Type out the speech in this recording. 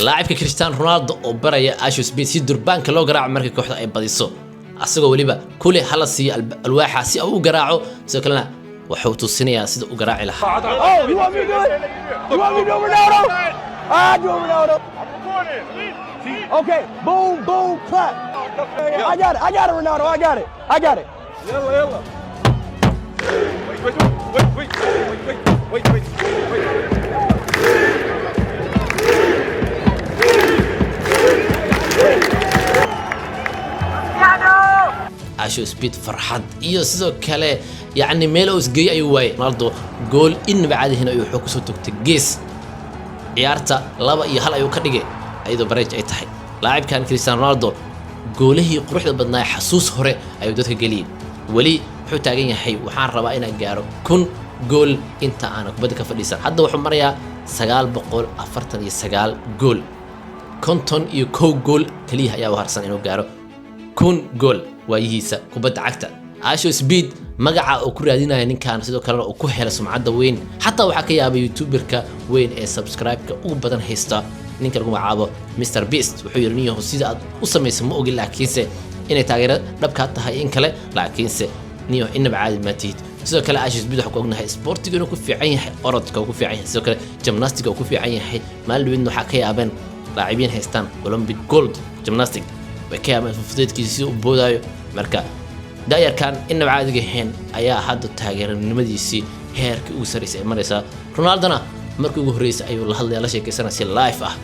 لاعبka Cristiano Ronaldo oo baraya Ashley Speed si durbaanka loo garaaco markii kooxda ay badiso asagoo waliba kule hala si alwaaxa si uu garaaco sidoo kalena wuxuu tusinayaa sida uu garaaci lahaa Oh, you want me to do it? You want me to do Ronaldo? I do Ronaldo. Okay, boom, boom, clap. I got it, Ronaldo, I got it. يلا Ashley Speed فرحت iyo sidoo kale يعني meel uu isgeeyay ayuu waayay Ronaldo gool in bacaadihina ayuu wuxuu ku soo tagtay gees ciyaarta 2-1 ayuu ka dhigay ayadoo bareej ay tahay laacibkan Cristiano Ronaldo goolihii quruxda badnaa xasuus hore ayuu dadka galiyay wali wuxuu taagan yahay waxaan rabaa inaan gaaro 1000 gool inta aan kubadda ka fadhiisan hadda wuxuu marayaa 949 gool konton iyo 1 gool kaliya ayaa u harsan inuu gaaro 1000 gool waayihiisa kubadda cagta Ashley Speed magaca oo ku raadinaya ninkan sidoo kale oo ku hela sumcadda weyn xataa waxa ka yaabay youtuberka weyn ee subscribe-ka ugu badan haysta ninka lagu magacaabo Mr Beast wuxuu yirinayo sida aad u sameeyso ma ogi laakiinse inay taageero dhabka tahay in kale laakiinse niyo inaba caadi ma tihid sidoo kale Ashley Speed waxa ku ognahay sportiga inuu ku fiican yahay orodka ku fiican yahay sidoo kale gymnastics ku fiican yahay maalin waxa ka yaabeen لاعبين هيستان Olympic gold gymnastic وكيما فضيتكيسي u boodaayo marka daayar kan inaba caadiga ahayn ayaa hadda taageeranimadiisii heerka ugu sareysay maraysa Ronaldo markii ugu horeysay ayuu la hadlay la sheekaysanayay live ah